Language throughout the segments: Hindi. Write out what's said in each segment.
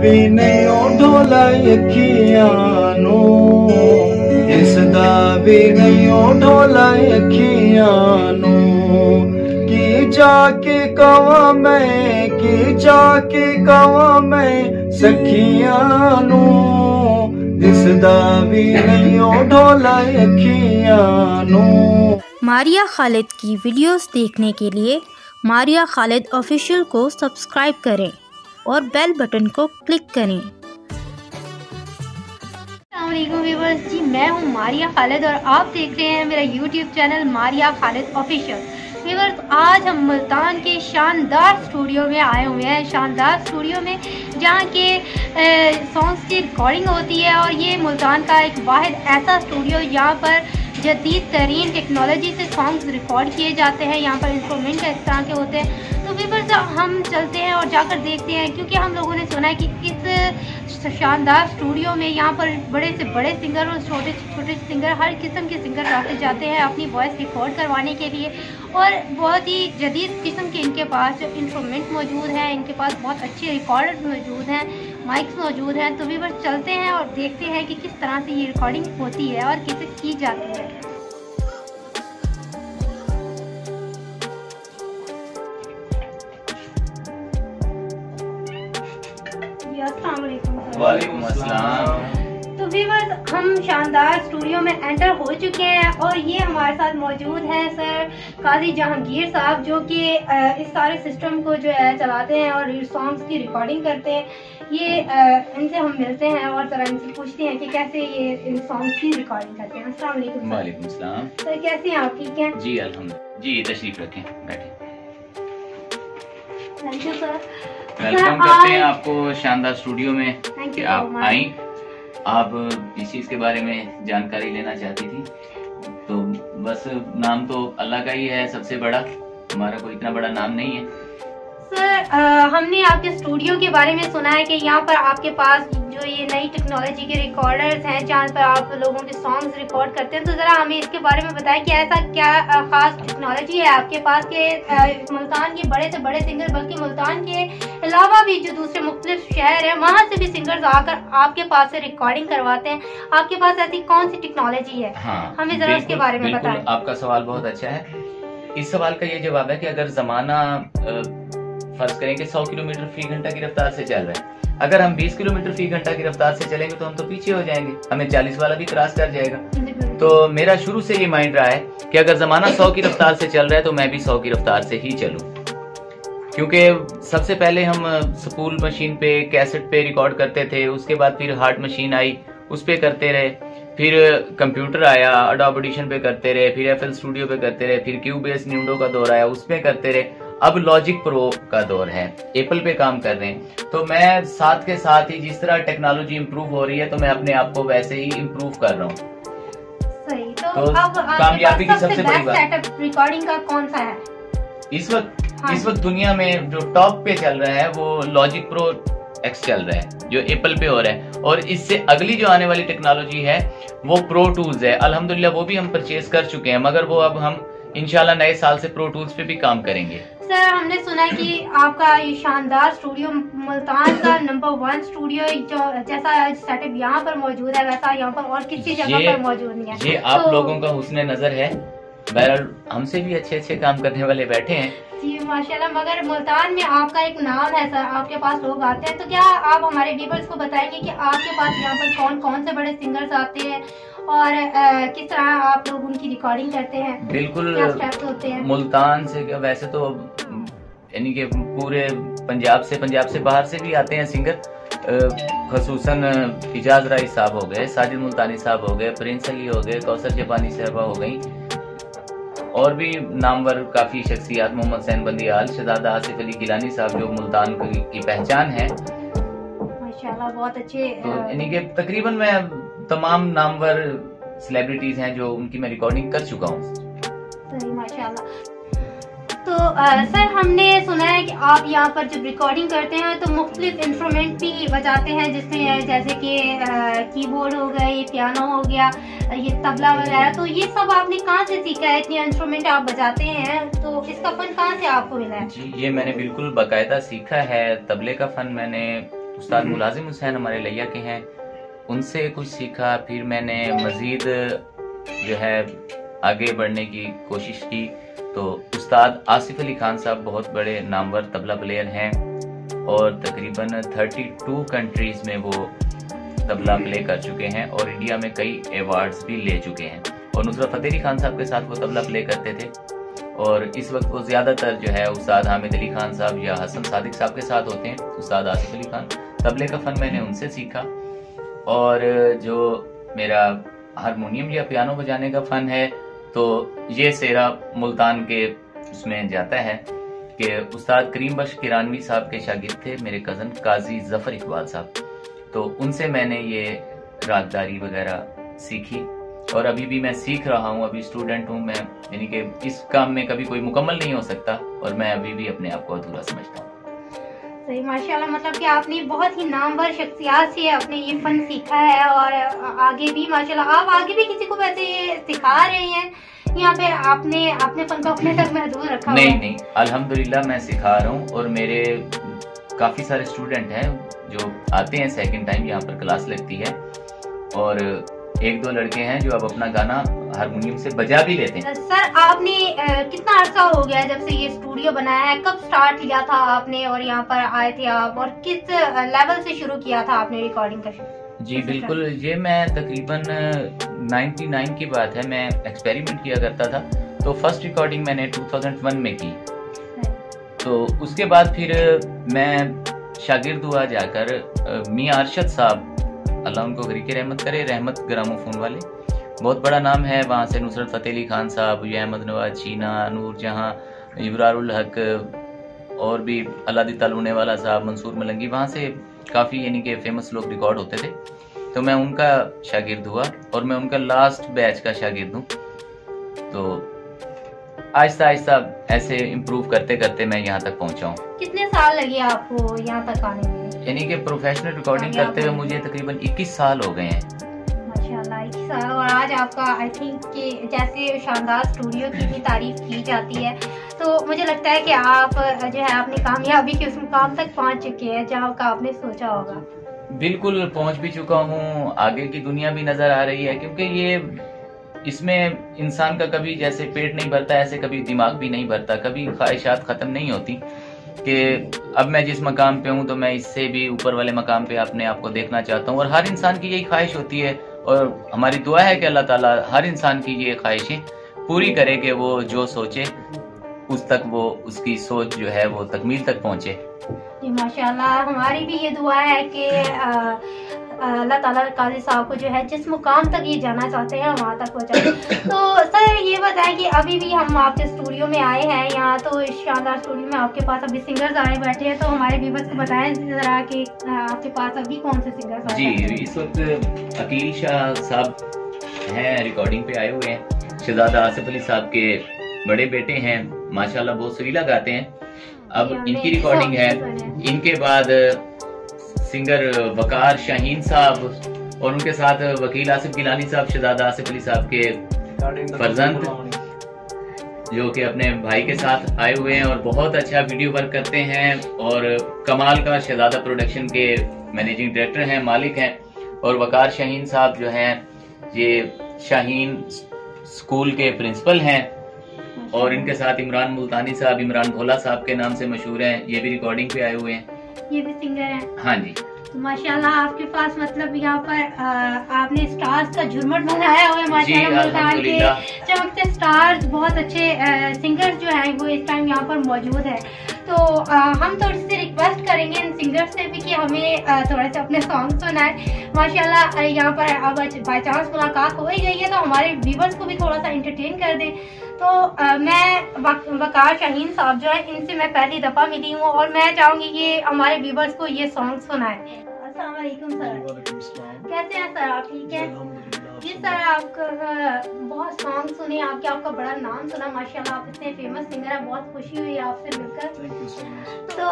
भी नहीं ओ ढोला अखियां नू, दिसदा भी नहीं ओ ढोला अखियां नू। की जाके कवा मैं, की जाके कवा मैं सखियां नू, दिसदा भी नहीं ओ ढोला अखियां नू। मारिया खालिद की वीडियोस देखने के लिए मारिया खालिद ऑफिशियल को सब्सक्राइब करें और बेल बटन को क्लिक करें। अस्सलामुअलैकुम व्यूअर्स जी, मैं हूं मारिया खालिद और आप देख रहे हैं मेरा YouTube channel Maria Khalid official. Viewers, आज हम मुल्तान के शानदार स्टूडियो में आए हुए हैं, शानदार स्टूडियो में जहां के सॉन्ग्स की रिकॉर्डिंग होती है। और ये मुल्तान का एक वाहिद ऐसा स्टूडियो यहाँ पर जदीद तरीन टेक्नोलॉजी से सॉन्ग्स रिकॉर्ड किए जाते हैं। यहाँ पर इंस्ट्रूमेंट इस तरह के होते हैं। तो व्यूअर्स, हम चलते हैं और जाकर देखते हैं, क्योंकि हम लोगों ने सुना है कि इस शानदार स्टूडियो में यहाँ पर बड़े से बड़े सिंगर और छोटे से छोटे सिंगर, हर किस्म के सिंगर आते जाते हैं अपनी वॉइस रिकॉर्ड करवाने के लिए। और बहुत ही जदीद किस्म के इनके पास जो इंस्ट्रूमेंट मौजूद हैं, इनके पास बहुत अच्छे रिकॉर्डर्स मौजूद हैं, माइक्स मौजूद हैं। तो व्यूअर्स, चलते हैं और देखते हैं कि किस तरह से ये रिकॉर्डिंग होती है और कैसे की जाती है। वालेकुम अस्सलाम। तो व्यूअर्स, हम शानदार स्टूडियो में एंटर हो चुके हैं और ये हमारे साथ मौजूद हैं सर काजी जहांगीर साहब, जो कि इस सारे सिस्टम को जो है चलाते हैं और सॉन्ग्स की रिकॉर्डिंग करते हैं। ये इनसे हम मिलते हैं और जरा इनसे पूछते हैं कि कैसे ये इन सॉन्ग्स की रिकॉर्डिंग करते हैं। अस्सलाम वालेकुम। वालेकुम अस्सलाम। सर कैसे हैं आप, ठीक हैं? जी अल्हम्दुलिल्लाह। जी तशरीफ रखें, बैठें। Thank you sir. वेलकम करते हैं आपको शानदार स्टूडियो में कि आप आई। आप इस चीज के बारे में जानकारी लेना चाहती थी, तो बस नाम तो अल्लाह का ही है सबसे बड़ा, हमारा कोई इतना बड़ा नाम नहीं है। सर, हमने आपके स्टूडियो के बारे में सुना है कि यहाँ पर आपके पास जो ये नई टेक्नोलॉजी के रिकॉर्डर्स हैं, जहाँ पर आप लोगों के सॉन्ग्स रिकॉर्ड करते हैं। तो ज़रा हमें इसके बारे में बताएं कि ऐसा क्या खास टेक्नोलॉजी है आपके पास के मुल्तान के बड़े से बड़े सिंगर, बल्कि मुल्तान के अलावा भी जो दूसरे मुख्तलिफ शहर हैं, वहाँ से भी सिंगर्स आकर आपके पास से रिकॉर्डिंग करवाते हैं। आपके पास ऐसी कौन सी टेक्नोलॉजी है? हाँ, हमें जरा उसके बारे में बताएं। आपका सवाल बहुत अच्छा है। इस सवाल का ये जवाब है कि अगर जमाना फर्ज करें कि 100 किलोमीटर फी घंटा की रफ्तार से चल रहा है, अगर हम 20 किलोमीटर फी घंटा की रफ्तार से चलेंगे तो हम तो पीछे हो जाएंगे, हमें 40 वाला भी क्रॉस कर जाएगा। तो मेरा शुरू से ये माइंड रहा है कि अगर जमाना 100 की रफ्तार से चल रहा है तो मैं भी 100 की रफ्तार से ही चलूं, क्योंकि सबसे पहले हम स्पूल मशीन पे, कैसेट पे रिकॉर्ड करते थे, उसके बाद फिर हार्ड मशीन आई, उस पे करते रहे, फिर कंप्यूटर आया, अडोब ऑडिशन पे करते रहे, फिर FL स्टूडियो पे करते रहे, फिर क्यूबेस न्यूडो का दौर आया, उस पे करते रहे। अब लॉजिक प्रो का दौर है, एप्पल पे काम कर रहे हैं। तो मैं साथ के साथ ही जिस तरह टेक्नोलॉजी इम्प्रूव हो रही है, तो मैं अपने आप को वैसे ही इम्प्रूव कर रहा हूँ। सही। तो अब कामयाबी की सबसे बड़ी बात सेटअप रिकॉर्डिंग का कौन सा है इस वक्त दुनिया में जो टॉप पे चल रहा है वो लॉजिक प्रो X चल रहा है, जो एप्पल पे हो रहा है। और इससे अगली जो आने वाली टेक्नोलॉजी है वो प्रो टूल्स है। अल्हम्दुलिल्लाह वो भी हम परचेज कर चुके हैं, मगर वो अब हम इंशाल्लाह नए साल से प्रो टूल्स पे भी काम करेंगे। सर, हमने सुना है कि आपका ये शानदार स्टूडियो मुल्तान का नंबर 1 स्टूडियो, जो जैसा सेटअप यहाँ पर मौजूद है वैसा यहाँ पर और किसी जगह पर मौजूद नहीं है। ये आप लोगों का हुस्न नजर है। बहरहाल हमसे भी अच्छे अच्छे काम करने वाले बैठे हैं जी माशाल्लाह। मगर मुल्तान में आपका एक नाम है सर, आपके पास लोग आते हैं। तो क्या आप हमारे व्यूअर्स को बताएंगे कि आपके पास यहाँ पर कौन कौन से बड़े सिंगर्स आते हैं और किस तरह आप लोग उनकी रिकॉर्डिंग करते हैं? बिल्कुल, क्या स्टेप्स होते हैं? मुल्तान से वैसे तो यानी कि पूरे पंजाब से बाहर से भी आते हैं सिंगर, खसूसन इजाज राय साहब हो गए, साजिद मुल्तानी साहब हो गए, प्रिंस अली हो गए, कौसर जापानी साहबा हो गई, और भी नामवर काफी शख्सियात, मोहम्मद सैन बंदियाल, शहजादा आसिफ अली गिलानी साहब, जो मुल्तान की पहचान है माशाल्लाह, बहुत अच्छे। तो यानी कि तकरीबन मैं तमाम नामवर सेलिब्रिटीज हैं जो उनकी मैं रिकॉर्डिंग कर चुका हूँ। सही माशाल्लाह। तो सर, हमने सुना है कि आप यहाँ पर जब रिकॉर्डिंग करते हैं तो मुख्तलिफ इंस्ट्रूमेंट भी बजाते हैं, जिसमें जैसे कि कीबोर्ड हो गया, ये पियानो हो गया, ये तबला वगैरह। तो ये सब आपने कहाँ से सीखा है? इतने इंस्ट्रूमेंट आप बजाते हैं, तो इसका फन कहाँ से आपको मिला है? जी, ये मैंने बिल्कुल बाकायदा सीखा है। तबले का फन मैंने उस्ताद मुलाजिम हुसैन हमारे लिया के हैं, उनसे कुछ सीखा। फिर मैंने मज़ीद जो है आगे बढ़ने की कोशिश की। तो उस्ताद आसिफ अली खान साहब बहुत बड़े नामवर तबला प्लेयर हैं और तकरीबन 32 कंट्रीज़ में वो तबला प्ले कर चुके हैं और इंडिया में कई अवार्ड्स भी ले चुके हैं। और नुसरत फ़तेह अली खान साहब के साथ वो तबला प्ले करते थे और इस वक्त वो ज़्यादातर जो है उस्ताद हामिद अली खान साहब या हसन सादिक साहब के साथ होते हैं। उस्ताद आसिफ अली खान, तबले का फ़न मैंने उनसे सीखा। और जो मेरा हारमोनियम या पियानो बजाने का फ़न है तो ये सेरा मुल्तान के उसमें जाता है कि उस्ताद करीम बख्श किरानवी साहब के शागिर्द थे मेरे कज़न काजी ज़फ़र इकबाल साहब। तो उनसे मैंने ये रागदारी वगैरह सीखी और अभी भी मैं सीख रहा हूँ। अभी स्टूडेंट हूँ मैं, यानी कि इस काम में कभी कोई मुकम्मल नहीं हो सकता और मैं अभी भी अपने आप को अधूरा समझता हूँ। सही, माशाल्लाह। मतलब कि आपने बहुत ही नामवर शख्सियत से अपने ये फन सीखा है और आगे भी माशाल्लाह आप आगे भी किसी को वैसे ये सिखा रहे हैं, यहाँ पे आपने अपने फन को अपने तक महदूद रखा? नहीं, अल्हम्दुलिल्लाह मैं सिखा रहा हूँ और मेरे काफ़ी सारे स्टूडेंट हैं जो आते हैं सेकंड टाइम, यहाँ पर क्लास लगती है और 1-2 लड़के हैं जो अब अपना गाना हारमोनियम से बजा भी लेते हैं। सर आपने कितना अर्सा हो गया जब से ये स्टूडियो बनाया है? कब स्टार्ट किया था आपने और यहाँ पर आए थे आप, और किस लेवल से शुरू किया था आपने रिकॉर्डिंग का? जी बिल्कुल, ये मैं तकरीबन 99 की बात है, मैं एक्सपेरिमेंट किया करता था। तो फर्स्ट रिकॉर्डिंग मैंने 2001 में की। तो उसके बाद फिर मैं शागिर्द हुआ जाकर मियां अरशद साहब, अल्लाह उनको गरीके रहमत करे, रहमत ग्रामोफोन वाले, बहुत बड़ा नाम है। वहाँ से नुसरत फ़तेह अली खान साहब, ये अहमद नवाज चीना, नूर जहाँ, इब्रारुल हक और भी अलादी तालूने वाला साहब, मंसूर मलंगी, वहाँ से काफ़ी यानी कि फेमस लोग रिकॉर्ड होते थे। तो मैं उनका शागिर्द हुआ और मैं उनका लास्ट बैच का शागिर्द हूँ। तो आहिस्ता आहिस्ता ऐसे इम्प्रूव करते करते मैं यहाँ तक पहुँचा हूँ। कितने साल लगे आपको यहाँ तक आने में? यानी कि प्रोफेशनल रिकॉर्डिंग करते हुए मुझे तकरीबन 21 साल हो गए हैं। माशाल्लाह, 21 साल। और आज आपका आई थिंक कि जैसे शानदार स्टूडियो की भी तारीफ की जाती है, तो मुझे लगता है कि आप जो है अपनी कामयाबी के उस मुकाम तक पहुँच चुके हैं जहाँ का आपने सोचा होगा। बिल्कुल पहुँच भी चुका हूँ, आगे की दुनिया भी नजर आ रही है, क्योंकि ये इसमें इंसान का कभी जैसे पेट नहीं भरता ऐसे कभी दिमाग भी नहीं भरता, कभी ख्वाहिशात खत्म नहीं होती कि अब मैं जिस मकाम पे हूँ तो मैं इससे भी ऊपर वाले मकाम पे अपने आप को देखना चाहता हूँ। और हर इंसान की यही ख्वाहिश होती है और हमारी दुआ है कि अल्लाह ताला हर इंसान की ये ख्वाहिशें पूरी करे कि वो जो सोचे उस तक वो उसकी सोच जो है वो तकमील तक पहुँचे। जी माशाल्लाह, हमारी भी ये दुआ है कि अल्लाह ताला काजी साहब को जो है जिस मुकाम तक ये जाना चाहते हैं वहाँ तक पहुँचाए। तो सर ये बताएं कि अभी भी हम आपके स्टूडियो में आए हैं यहाँ, तो इस शानदार स्टूडियो में आपके पास अभी सिंगर्स आए बैठे हैं, तो हमारे व्यूअर्स को बताएं जरा कि आपके पास अभी कौन से सिंगर्स आए? जी इस वक्त अकील शाह साहब हैं, रिकॉर्डिंग पे आए हुए हैं। शहजादा आसिफ अली साहब के बड़े बेटे हैं, माशाल्लाह बहुत सुरीला गाते हैं। अब इनकी रिकॉर्डिंग है। इनके बाद सिंगर वकार शाहीन साहब और उनके साथ वकील आसिफ गिलानी साहब, शहजादा आसिफ अली साहब के फर्जंद, जो कि अपने भाई के साथ आए हुए हैं और बहुत अच्छा वीडियो वर्क करते हैं और कमाल का शहजादा प्रोडक्शन के मैनेजिंग डायरेक्टर हैं, मालिक हैं। और वकार शाहीन साहब जो हैं ये शाहीन स्कूल के प्रिंसिपल हैं और इनके साथ इमरान मुल्तानी साहब, इमरान भोला साहब के नाम से मशहूर हैं, ये भी रिकॉर्डिंग पे आए हुए हैं। ये भी सिंगर हैं? हाँ जी। तो माशाल्लाह आपके पास मतलब यहाँ पर आपने स्टार्स का झुरमुट बनाया हुआ है माशाल्लाह। मुल्तान के चमकते स्टार्स, बहुत अच्छे सिंगर्स जो हैं वो इस टाइम यहाँ पर मौजूद है। तो हम थोड़ी सी रिक्वेस्ट करेंगे इन सिंगर्स से भी कि हमें थोड़े से अपने सॉन्ग सुनाए। माशाल्लाह यहाँ पर अब बाई चांस मुलाकात हो ही गई है तो हमारे व्यूवर्स को भी थोड़ा सा एंटरटेन कर दें। तो मैं वकार शाहीन साहब जो है इनसे मैं पहली दफ़ा मिली हूँ और मैं चाहूँगी कि हमारे व्यूवर्स को ये सॉन्ग सुनाएं। अस्सलाम वालेकुम सर, कैसे हैं सर आप? ठीक है जी सर, आपका बहुत सॉन्ग सुने आपके, आपका बड़ा नाम सुना माशाल्लाह, आप इतने फेमस सिंगर हैं, बहुत खुशी हुई आपसे मिलकर। तो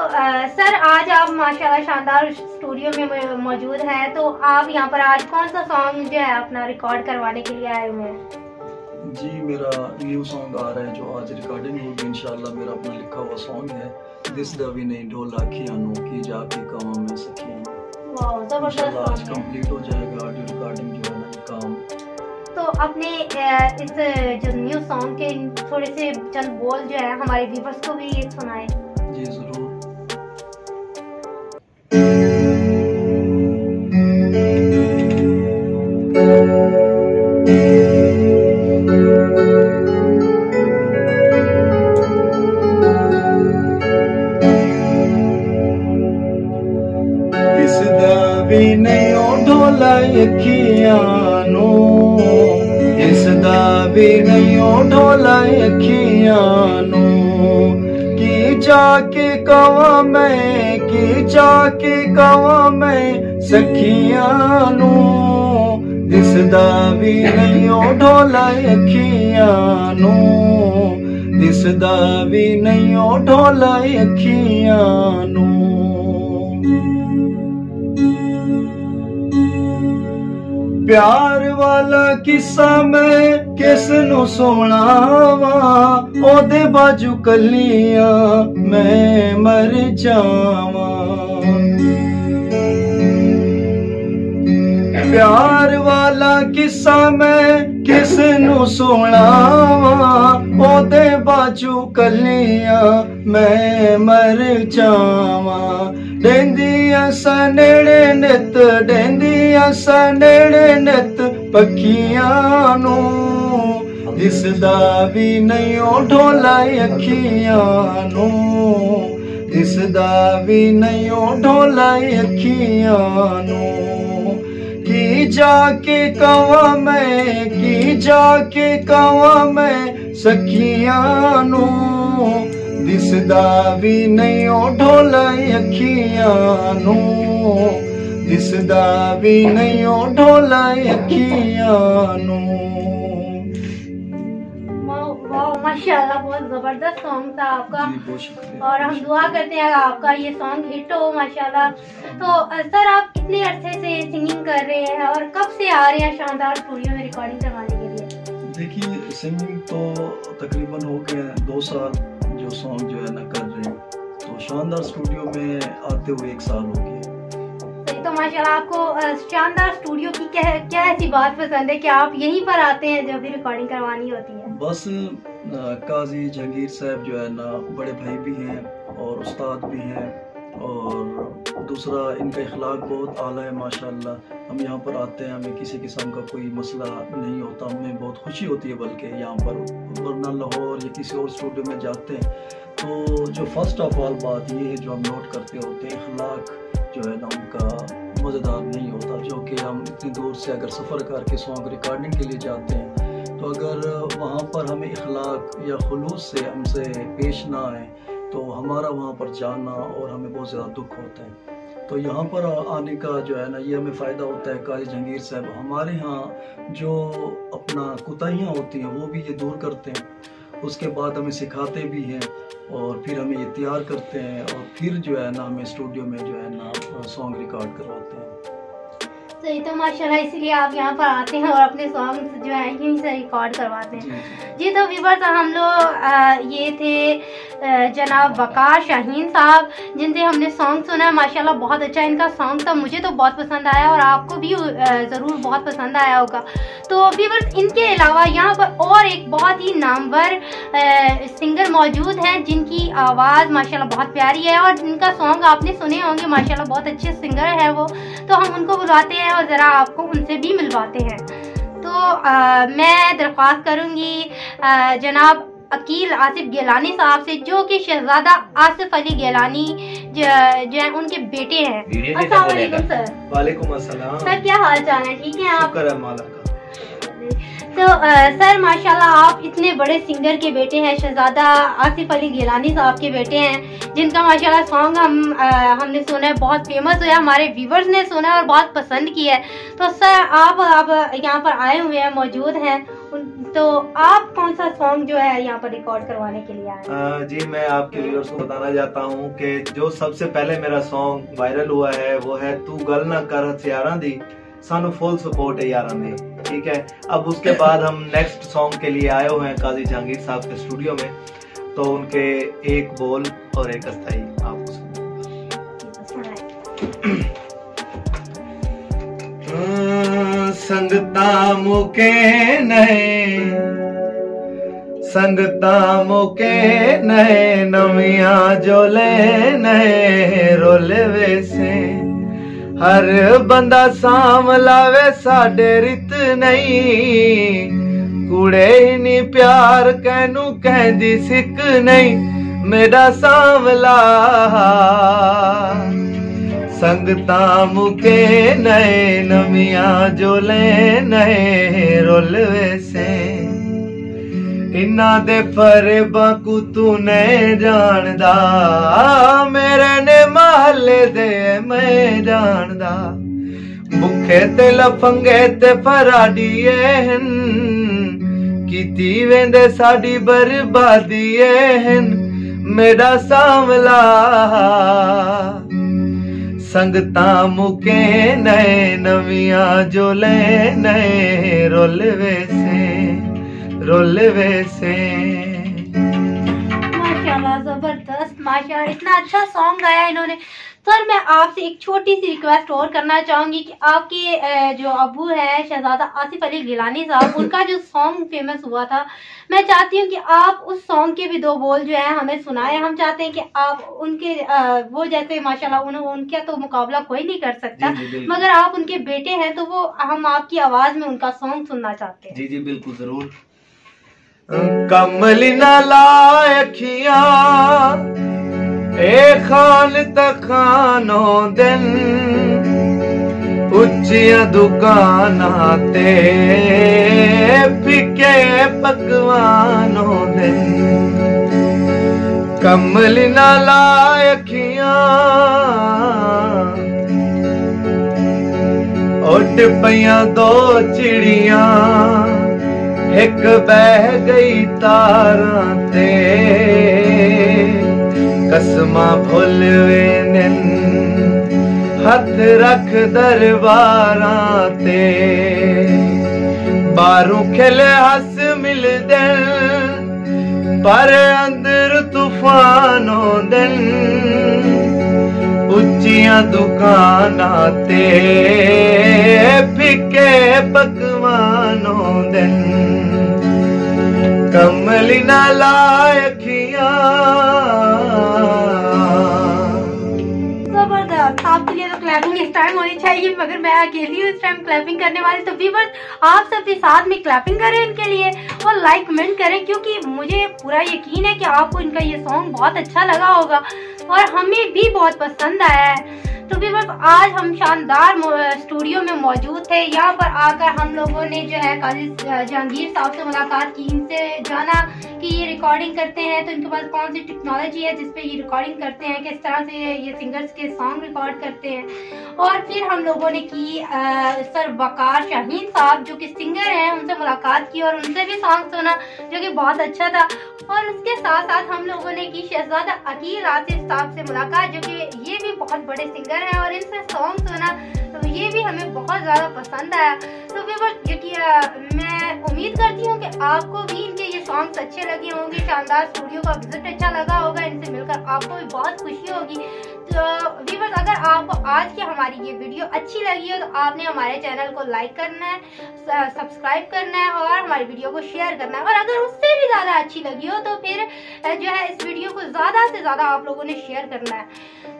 सर आज आप माशाल्लाह शानदार स्टूडियो में मौजूद हैं, तो आप यहाँ पर आज कौन सा सॉन्ग जो है अपना रिकॉर्ड करवाने के लिए आए हुए हैं? जी मेरा न्यू सॉन्ग आ रहा है जो आज रिकॉर्डिंग होगी इंशाल्लाह। मेरा अपना लिखा हुआ सॉन्ग है, दिस दवी नहीं ढोला खियानो की जाके कमा में सखियां। वाह, जबरदस्त इंशाल्लाह आज song है। कंप्लीट हो जाएगा ऑडियो रिकॉर्डिंग जो है ना काम। तो अपने इस जो न्यू सॉन्ग के थोड़े से चंद बोल जो है हमारे व्यूअर्स को भी ये सुनाए। जी जरूर। भी नहीं ढोला अखियां नू, इसदा भी नहीं ढोला अखियां नू, की जाके कवा मैं, की जाके कवा मैं सखियां नू, इसदा भी नहीं ढोला अखियां नू, इसदा भी नहीं ढोला अखियां नू। प्यार वाला किस्सा मैं किस नू सुनावा, ओदे बाजू कलियां मैं मर जावा। प्यार वाला किस्सा मैं किस नू सुनावा, ओदे बाजू कलियां मैं मर जावा। डेंदियां सनेड़े नित, डेंदियां सनेड़े नित पखियां नू, दिसदा भी नहीं ढोला अखियां नू, दिसदा भी नहीं ढोला अखियां नू, की जाके कवा मैं, की जाके कवा मैं सखियां नू, दिसदा भी नहीं ढोला अखियां नू, दिसदा भी नहीं ढोला अखियां नू। माशाल्लाह, बहुत जबरदस्त सॉन्ग था आपका। जी, बहुत शुक्रिया। और हम दुआ करते हैं आपका ये सॉन्ग हिट हो माशाल्लाह। तो सर, आप कितने अरसे से सिंगिंग कर रहे हैं और कब से आ रहे हैं शानदार स्टूडियो में रिकॉर्डिंग करवाने के लिए? देखिए, सिंगिंग तो तकरीबन हो गए 2 साल जो सॉन्ग जो है ना कर रहे हैं, तो शानदार स्टूडियो में आते हुए 1 साल हो गया। तो माशाल्लाह, आपको शानदार स्टूडियो की क्या ऐसी बात पसंद है कि आप यहीं पर आते हैं जब भी रिकॉर्डिंग करवानी होती है? बस काजी जहांगीर साहब जो है ना बड़े भाई भी हैं और उस्ताद भी हैं, और दूसरा इनका इखलाक बहुत आला है माशाल्लाह। हम यहाँ पर आते हैं, हमें किसी किस्म का कोई मसला नहीं होता, हमें बहुत खुशी होती है बल्कि यहाँ पर, वरना लाहौर या किसी और स्टूडियो में जाते हैं तो जो फर्स्ट ऑफ ऑल बात ये है जो हम नोट करते होते हैं, इखलाक जो है ना उनका मज़ेदार नहीं होता। जो कि हम इतनी दूर से अगर सफ़र करके सॉन्ग रिकॉर्डिंग के लिए जाते हैं तो अगर वहाँ पर हमें इखलाक या खुलूस से हमसे पेश ना आए तो हमारा वहाँ पर जाना और हमें बहुत ज़्यादा दुख होता है। तो यहाँ पर आने का जो है ना ये हमें फ़ायदा होता है। काजी जहांगीर साहब हमारे यहाँ जो अपना कोताहियाँ होती हैं वो भी ये दूर करते हैं, उसके बाद हमें सिखाते भी हैं और फिर हमें ये तैयार करते हैं और फिर जो है ना हमें स्टूडियो में जो है ना सॉन्ग रिकॉर्ड करवाते हैं। तो ये तो माशाल्लाह, इसीलिए आप यहाँ पर आते हैं और अपने सॉन्ग जो है यहीं से रिकॉर्ड करवाते हैं। जी, तो व्यूअर्स, हम लोग ये थे जनाब वकार शाहीन साहब, जिनसे हमने सॉन्ग सुना। माशाल्लाह बहुत अच्छा इनका सॉन्ग था, मुझे तो बहुत पसंद आया और आपको भी ज़रूर बहुत पसंद आया होगा। तो व्यूअर्स, इनके अलावा यहाँ पर और एक बहुत ही नामवर सिंगर मौजूद हैं जिनकी आवाज़ माशाल्लाह बहुत प्यारी है और जिनका सॉन्ग आपने सुने होंगे। माशाल्लाह बहुत अच्छे सिंगर है वो, तो हम उनको बुलाते हैं और ज़रा आपको उनसे भी मिलवाते हैं। तो मैं दरख्वास्त करूँगी जनाब अकील आसिफ गिलानी साहब से, जो कि शहजादा आसिफ अली गिलानी जो है उनके बेटे हैं। अस्सलाम वालेकुम सर। वालेकुम अस्सलाम। सर, क्या हाल चाल है? ठीक है आप? शुक्र है मालिक का। तो सर, माशाल्लाह आप इतने बड़े सिंगर के बेटे हैं, शहजादा आसिफ अली गिलानी साहब के बेटे हैं, जिनका माशाल्लाह सॉन्ग हमने सुना है, बहुत फेमस हुआ, हमारे व्यूवर्स ने सुना और बहुत पसंद किया है। तो सर, आप यहाँ पर आए हुए हैं, मौजूद हैं, तो आप कौन सा सॉन्ग जो है यहाँ पर रिकॉर्ड करवाने के लिए आए हैं? जी, मैं आपके व्यूअर्स को बताना चाहता हूँ कि जो सबसे पहले मेरा सॉन्ग वायरल हुआ है वो है तू गल ना कर हथियारा दी, सानू फुल सपोर्ट है यारा ने। ठीक है, अब उसके बाद हम नेक्स्ट सॉन्ग के लिए आए हुए हैं काजी जहांगीर साहब के स्टूडियो में, तो उनके एक बोल और एक अस्थाई आपको संगता मुके नए, संगता मुके नए, नविया जोले नए रोले वैसे। हर बंदा साम लावे साडे रित नहीं, कूड़े ही नी प्यार कहनू कहदी सिक नहीं, मेरा सांवला। संगता मुके नए, नविया जोले नए रोल वैसे। इन्ना दे फरेबां कू तू नहीं जानदा, मेरे ने महल्ले दे मैं जानदा। भुखे ते लफंगे ते फराडीए हन, कीती वेंदे साडी बर्बादीए हन, मेरा सांवला। संगता मुके नए, नविया जोले नए रोल वैसे, रोल वैसे। माशाल्लाह, जबरदस्त, माशाल्लाह, इतना अच्छा सॉन्ग गाया इन्होंने। सर मैं आपसे एक छोटी सी रिक्वेस्ट और करना चाहूंगी कि आपके जो अबू हैं शहजादा आसिफ अली गिलानी साहब, उनका जो सॉन्ग फेमस हुआ था, मैं चाहती हूँ कि आप उस सॉन्ग के भी दो बोल जो है हमें सुनाएं। हम चाहते हैं कि आप उनके वो जैसे माशाल्लाह उनका तो मुकाबला कोई नहीं कर सकता, मगर आप उनके बेटे हैं तो वो हम आपकी आवाज में उनका सॉन्ग सुनना चाहते हैं। जी जी बिल्कुल जरूर। कमली ना लाखिया ए खान तखानो दिन, उच्चिया दुकाना ते फिके पकवानो दिन। कमली ना लाखिया उठ पइया दो चिड़िया, एक बह गई तारा ते, कसमा भुल वेंदन हथ रख दरबारा ते। बारू खिले हस मिलदन पर अंदर तूफान होंदन, उच्चियां दुकाना ते फिके पकवान होंदन। कमली ना लाखिया। जबरदस्त, आपके लिए तो क्लैपिंग इस टाइम होनी चाहिए, मगर मैं अकेली हूँ इस टाइम क्लैपिंग करने वाली। तो व्यूअर्स आप सब भी साथ में क्लैपिंग करें इनके लिए और लाइक कमेंट करें, क्योंकि मुझे पूरा यकीन है कि आपको इनका ये सॉन्ग बहुत अच्छा लगा होगा और हमें भी बहुत पसंद आया है। तो व्यूअर्स आज हम शानदार स्टूडियो में मौजूद थे। यहाँ पर आकर हम लोगों ने जो है काजी जहांगीर साहब से मुलाकात की, इनसे जाना कि ये रिकॉर्डिंग करते हैं तो इनके पास कौन सी टेक्नोलॉजी है जिसपे ये रिकॉर्डिंग करते हैं, किस तरह से ये सिंगर्स के सॉन्ग रिकॉर्ड करते हैं। और फिर हम लोगों ने की सर वकार शाहीन साहब जो कि सिंगर हैं, उनसे मुलाकात की और उनसे भी सॉन्ग सुना जो कि बहुत अच्छा था। और उसके साथ साथ हम लोगों ने की शहजादा अकील आसिफ साहब से मुलाकात, जो कि ये भी बहुत बड़े सिंगर हैं और इनसे सॉन्ग सुना तो ये भी हमें बहुत ज्यादा पसंद आया। तो मैं उम्मीद करती हूँ कि आपको भी इनके ये सॉन्ग्स अच्छे लगे होंगे, शानदार स्टूडियो का विजिट अच्छा लगा होगा, इनसे मिलकर आपको भी बहुत खुशी होगी। तो व्यूअर्स अगर आपको आज की हमारी ये वीडियो अच्छी लगी हो तो आपने हमारे चैनल को लाइक करना है, सब्सक्राइब करना है और हमारी वीडियो को शेयर करना है। और अगर उससे भी ज्यादा अच्छी लगी हो तो फिर जो है इस वीडियो को ज्यादा से ज्यादा आप लोगों ने शेयर करना है।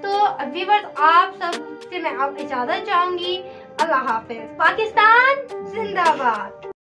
तो व्यूअर्स आप सब से मैं आप इजाजत चाहूंगी। अल्लाह हाफिज। पाकिस्तान जिंदाबाद।